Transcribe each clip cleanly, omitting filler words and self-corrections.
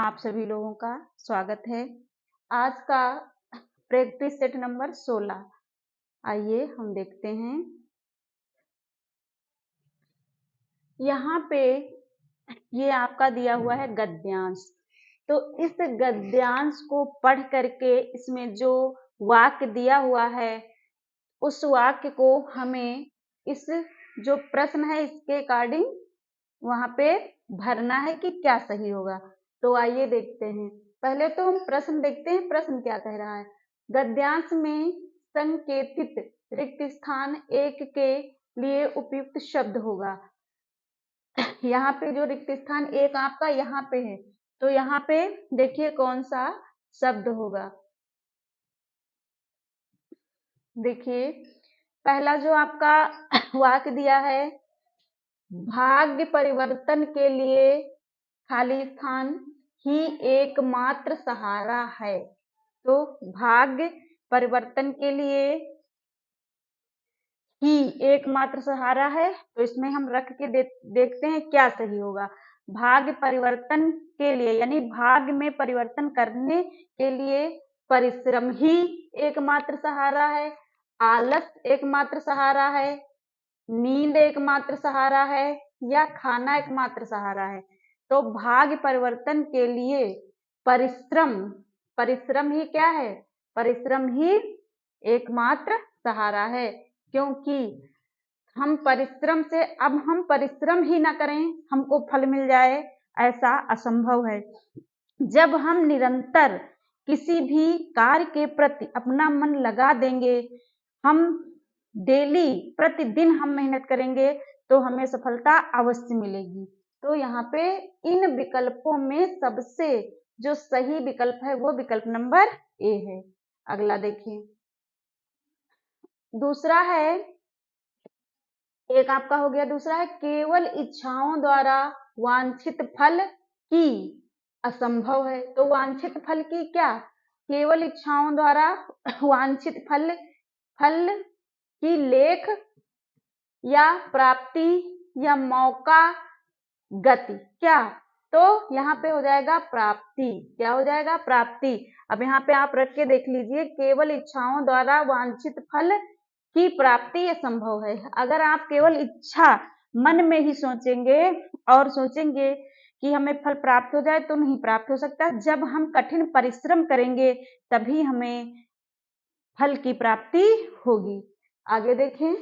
आप सभी लोगों का स्वागत है। आज का प्रैक्टिस सेट नंबर 16। आइए हम देखते हैं। यहाँ पे ये आपका दिया हुआ है गद्यांश। तो इस गद्यांश को पढ़ करके इसमें जो वाक्य दिया हुआ है उस वाक्य को हमें इस जो प्रश्न है इसके अकॉर्डिंग वहां पे भरना है कि क्या सही होगा। तो आइए देखते हैं। पहले तो हम प्रश्न देखते हैं, प्रश्न क्या कह रहा है। गद्यांश में संकेतित रिक्त स्थान एक के लिए उपयुक्त शब्द होगा। यहाँ पे जो रिक्त स्थान एक आपका यहाँ पे है, तो यहाँ पे देखिए कौन सा शब्द होगा। देखिए पहला जो आपका वाक्य दिया है, भाग्य परिवर्तन के लिए खाली स्थान ही एकमात्र सहारा है। तो भाग्य परिवर्तन के लिए ही एकमात्र सहारा है, तो इसमें हम रख के देखते हैं क्या सही होगा। भाग्य परिवर्तन के लिए यानी भाग्य में परिवर्तन करने के लिए परिश्रम ही एकमात्र सहारा है, आलस एकमात्र सहारा है, नींद एकमात्र सहारा है या खाना एकमात्र सहारा है। तो भाग्य परिवर्तन के लिए परिश्रम, परिश्रम ही क्या है, परिश्रम ही एकमात्र सहारा है। क्योंकि हम परिश्रम से, अब हम परिश्रम ही ना करें हमको फल मिल जाए, ऐसा असंभव है। जब हम निरंतर किसी भी कार्य के प्रति अपना मन लगा देंगे, हम डेली प्रतिदिन हम मेहनत करेंगे तो हमें सफलता अवश्य मिलेगी। तो यहाँ पे इन विकल्पों में सबसे जो सही विकल्प है वो विकल्प नंबर ए है। अगला देखिए, दूसरा है, एक आपका हो गया, दूसरा है केवल इच्छाओं द्वारा वांछित फल की असंभव है। तो वांछित फल की क्या, केवल इच्छाओं द्वारा वांछित फल की लेख या प्राप्ति या मौका गति, क्या, तो यहाँ पे हो जाएगा प्राप्ति। क्या हो जाएगा, प्राप्ति। अब यहाँ पे आप रख के देख लीजिए, केवल इच्छाओं द्वारा वांछित फल की प्राप्ति असंभव है। अगर आप केवल इच्छा मन में ही सोचेंगे और सोचेंगे कि हमें फल प्राप्त हो जाए, तो नहीं प्राप्त हो सकता। जब हम कठिन परिश्रम करेंगे तभी हमें फल की प्राप्ति होगी। आगे देखें,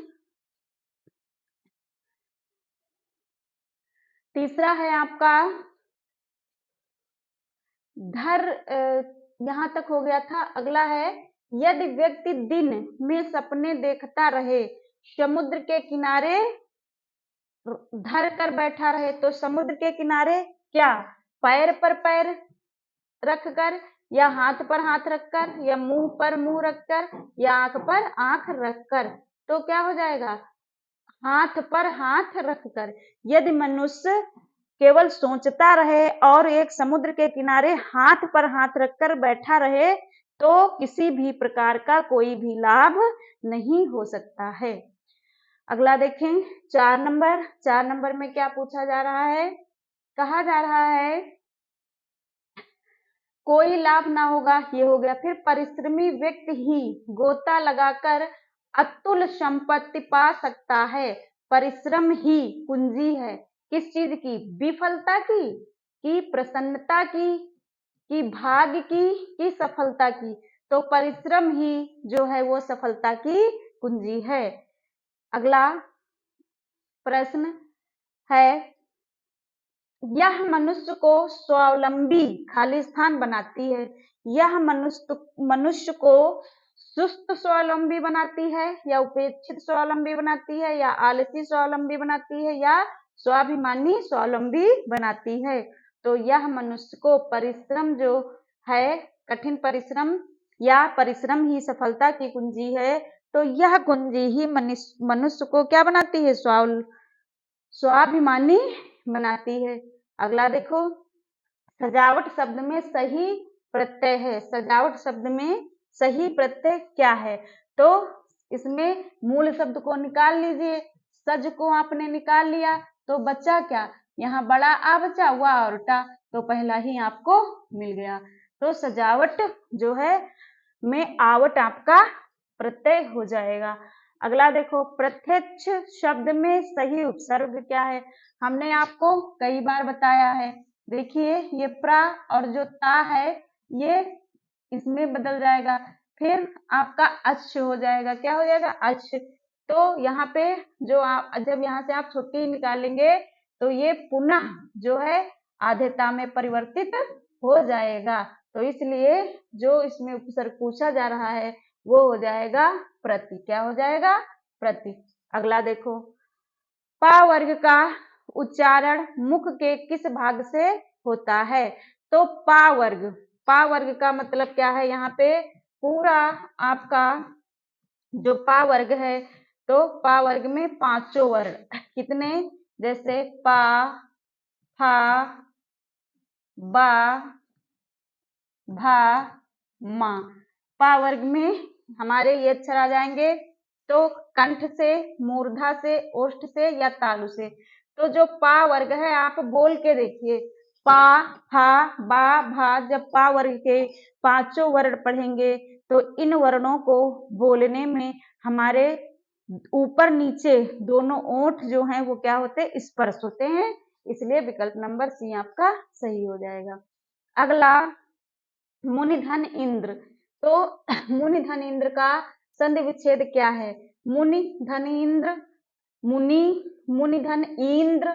तीसरा है आपका यहाँ तक हो गया था। अगला है, यदि व्यक्ति दिन में सपने देखता रहे, समुद्र के किनारे धर कर बैठा रहे, तो समुद्र के किनारे क्या, पैर पर पैर रखकर या हाथ पर हाथ रखकर या मुंह पर मुंह रखकर या आंख पर आंख रखकर, तो क्या हो जाएगा, हाथ पर हाथ रखकर। यदि मनुष्य केवल सोचता रहे और एक समुद्र के किनारे हाथ पर हाथ रखकर बैठा रहे, तो किसी भी प्रकार का कोई भी लाभ नहीं हो सकता है। अगला देखें, 4 नंबर में क्या पूछा जा रहा है, कहा जा रहा है कोई लाभ ना होगा, ये हो गया। फिर परिश्रमी व्यक्ति ही गोता लगाकर अतुल संपत्ति पा सकता है। परिश्रम ही कुंजी है किस चीज की, विफलता की प्रसन्नता की भाग्य की सफलता की। तो परिश्रम ही जो है वो सफलता की कुंजी है। अगला प्रश्न है, यह मनुष्य को स्वावलंबी खाली स्थान बनाती है। यह मनुष्य को सुस्त स्वावलंबी बनाती है या उपेक्षित स्वावलंबी बनाती है या आलसी स्वावलंबी बनाती है या स्वाभिमानी स्वावलंबी बनाती है। तो यह मनुष्य को परिश्रम जो है, कठिन परिश्रम या परिश्रम ही सफलता की कुंजी है। तो यह कुंजी ही मनुष्य को क्या बनाती है, स्वाभिमानी बनाती है। अगला देखो, सजावट शब्द में सही प्रत्यय है। सजावट शब्द में सही प्रत्यय क्या है, तो इसमें मूल शब्द को निकाल लीजिए। सज को आपने निकाल लिया तो बचा क्या, यहाँ बड़ा आ बचा, वा और टा। तो पहला ही आपको मिल गया। तो सजावट जो है में आवट आपका प्रत्यय हो जाएगा। अगला देखो, प्रत्यक्ष शब्द में सही उपसर्ग क्या है? हमने आपको कई बार बताया है। देखिए ये प्रा और जो ता है ये इसमें बदल जाएगा, फिर आपका अच्छ हो जाएगा। क्या हो जाएगा? अच्छ। तो यहाँ पे जो आप जब यहाँ से आप छुट्टी निकालेंगे तो ये पुनः जो है आधेयता में परिवर्तित हो जाएगा। तो इसलिए जो इसमें उपसर्ग पूछा जा रहा है वो हो जाएगा प्रति। क्या हो जाएगा? प्रति। अगला देखो, पा वर्ग का उच्चारण मुख के किस भाग से होता है? तो पा वर्ग का मतलब क्या है? यहाँ पे पूरा आपका जो पा वर्ग है, तो पा वर्ग में पांचों वर्ण कितने? जैसे पा, फा, बा, भा, मा। पा वर्ग में हमारे ये अक्षर आ जाएंगे तो कंठ से, मूर्धा से, ओष्ठ से या तालु से। तो जो पा वर्ग है आप बोल के देखिए, पा, फा, बा, भा। जब पा वर्ग के पांचों वर्ण पढ़ेंगे तो इन वर्णों को बोलने में हमारे ऊपर नीचे दोनों ओंठ जो हैं वो क्या होते हैं? स्पर्श होते हैं। इसलिए विकल्प नंबर सी आपका सही हो जाएगा। अगला, मुनिधन इंद्र। तो मुनिधन इंद्र का संधि विच्छेद क्या है? मुनि धन इंद्र, मुनि, मुनिधन इंद्र,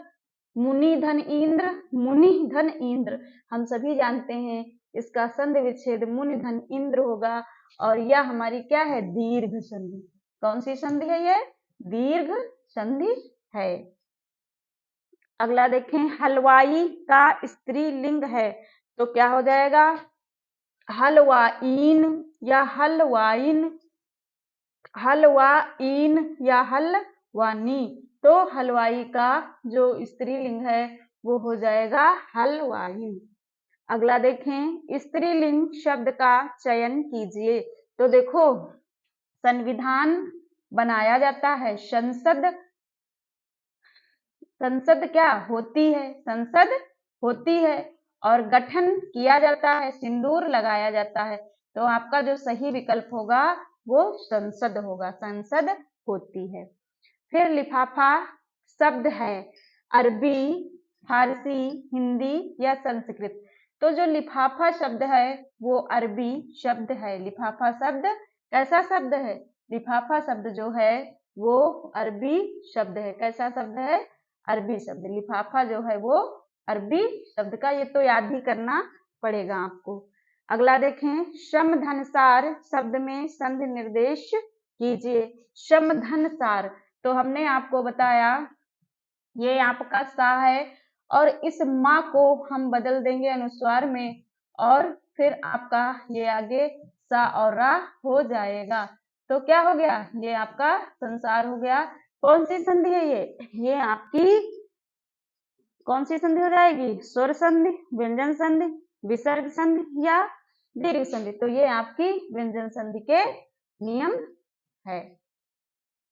मुनिधन इंद्र, मुनिधन इंद्र। हम सभी जानते हैं इसका संधि विच्छेद मुनिधन इंद्र होगा और यह हमारी क्या है? दीर्घ संधि। कौन सी संधि है ये? दीर्घ संधि है। अगला देखें, हलवाई का स्त्रीलिंग है तो क्या हो जाएगा? हलवाइन या हलवाइन, हलवाइन या हलवानी। तो हलवाई का जो स्त्रीलिंग है वो हो जाएगा हलवाइन। अगला देखें, स्त्रीलिंग शब्द का चयन कीजिए। तो देखो, संविधान बनाया जाता है, संसद, संसद क्या होती है? संसद होती है। और गठन किया जाता है, सिंदूर लगाया जाता है। तो आपका जो सही विकल्प होगा वो संसद होगा, संसद होती है। फिर लिफाफा शब्द है अरबी, फारसी, हिंदी या संस्कृत। तो जो लिफाफा शब्द है वो अरबी शब्द है। लिफाफा शब्द कैसा शब्द है? लिफाफा शब्द जो है वो अरबी शब्द है। कैसा शब्द है? अरबी शब्द। लिफाफा जो है वो अरबी शब्द का, ये तो याद ही करना पड़ेगा आपको। अगला देखें, समधनसार शब्द में संधि निर्देश कीजिए। समधनसार तो हमने आपको बताया ये आपका सा है और इस माँ को हम बदल देंगे अनुस्वार में और फिर आपका ये आगे सा और रा हो जाएगा। तो क्या हो गया? ये आपका संसार हो गया। कौन सी संधि है ये? ये आपकी कौन सी संधि हो जाएगी? स्वर संधि, व्यंजन संधि, विसर्ग संधि या दीर्घ संधि। तो ये आपकी व्यंजन संधि के नियम है।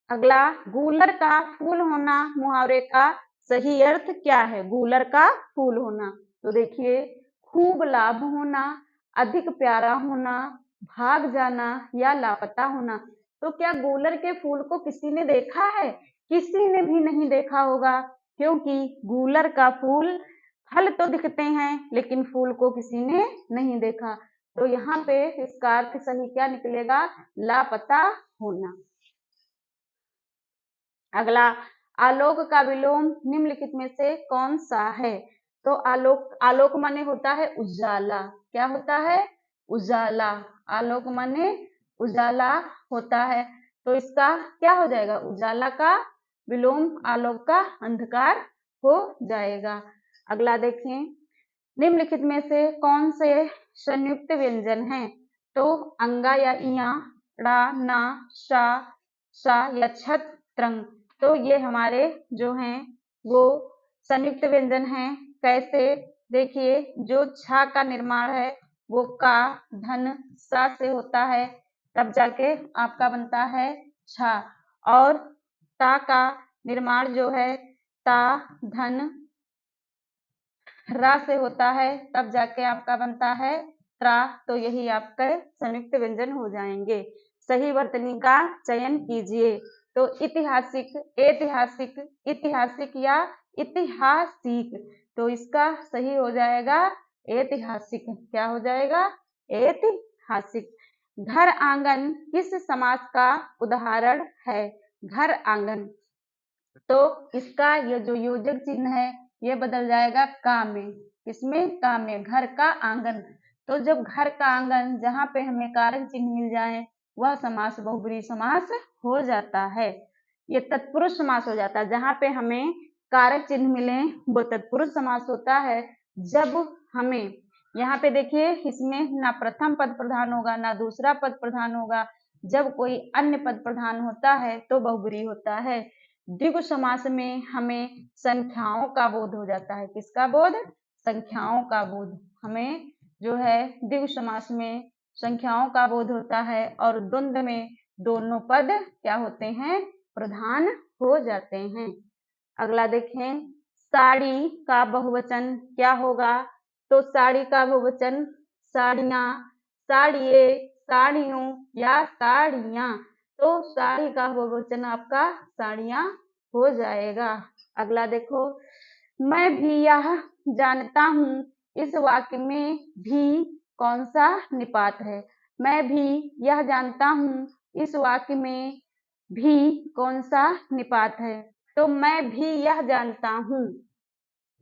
अगला, गूलर का फूल होना मुहावरे का सही अर्थ क्या है? गूलर का फूल होना तो देखिए, खूब लाभ होना, अधिक प्यारा होना, भाग जाना या लापता होना। तो क्या गूलर के फूल को किसी ने देखा है? किसी ने भी नहीं देखा होगा, क्योंकि गूलर का फूल, फल तो दिखते हैं लेकिन फूल को किसी ने नहीं देखा। तो यहाँ पे इसका अर्थ सही क्या निकलेगा? लापता होना। अगला, आलोक का विलोम निम्नलिखित में से कौन सा है? तो आलोक, आलोक माने होता है उजाला। क्या होता है? उजाला। आलोक माने उजाला होता है। तो इसका क्या हो जाएगा? उजाला का विलोम आलोक का अंधकार हो जाएगा। अगला देखें, निम्नलिखित में से कौन से संयुक्त व्यंजन हैं? तो अंगा या इया, ड़ा, ना, शा, सा या छत, त्रंग। तो ये हमारे जो हैं वो संयुक्त व्यंजन हैं। कैसे? देखिए, जो छा का निर्माण है वो का, धन, सा से होता है, तब जाके आपका बनता है छा। और ता का निर्माण जो है ता, धन, रा से होता है तब जाके आपका बनता है त्रा, तो यही आपके संयुक्त व्यंजन हो जाएंगे। सही वर्तनी का चयन कीजिए। तो ऐतिहासिक, ऐतिहासिक, ऐतिहासिक या ऐतिहासिक, तो इसका सही हो जाएगा ऐतिहासिक। क्या हो जाएगा? ऐतिहासिक। घर आंगन किस समास का उदाहरण है? घर आंगन, तो इसका ये जो योजक चिन्ह है ये बदल जाएगा का में। किसमें? का में। घर का आंगन, तो जब घर का आंगन जहां पे हमें कारक चिन्ह मिल जाए वह समास बहुब्रीहि समास हो जाता है। ये तत्पुरुष समास हो जाता है। जहां पे हमें कारक चिन्ह मिले वो तत्पुरुष समास होता है। जब हमें यहाँ पे देखिए इसमें ना प्रथम पद प्रधान होगा ना दूसरा पद प्रधान होगा। जब कोई अन्य पद प्रधान होता है तो बहुब्रीहि होता है। द्विगु समास में हमें संख्याओं का बोध हो जाता है। किसका बोध? संख्याओं का बोध। हमें जो है द्विगु समास में संख्याओं का बोध होता है और द्वंद्व में दोनों पद क्या होते हैं? प्रधान हो जाते हैं। अगला देखें, साड़ी का बहुवचन क्या होगा? तो साड़ी का बहुवचन साड़ियां, साड़िये, साड़ियों या साड़ियां, तो साड़ी का बहुवचन आपका साड़ियां हो जाएगा। अगला देखो, मैं भी यह जानता हूं, इस वाक्य में भी कौन सा निपात है? मैं भी यह जानता हूं, इस वाक्य में भी कौन सा निपात है? तो मैं भी यह जानता हूं,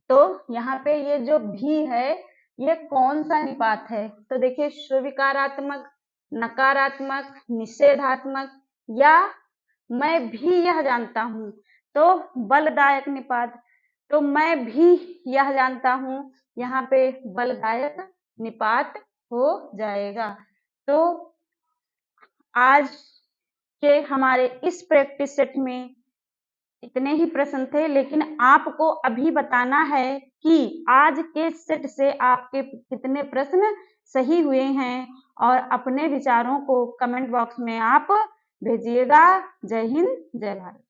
तो यहाँ पे ये जो भी है ये कौन सा निपात है? तो देखिए स्वीकारात्मक, नकारात्मक, निषेधात्मक या मैं भी यह जानता हूं, तो बलदायक निपात। तो मैं भी यह जानता हूं, यहाँ पे बलदायक निपात हो जाएगा। तो आज के हमारे इस प्रैक्टिस सेट में इतने ही प्रश्न थे, लेकिन आपको अभी बताना है कि आज के सेट से आपके कितने प्रश्न सही हुए हैं और अपने विचारों को कमेंट बॉक्स में आप भेजिएगा। जय हिंद, जय भारत।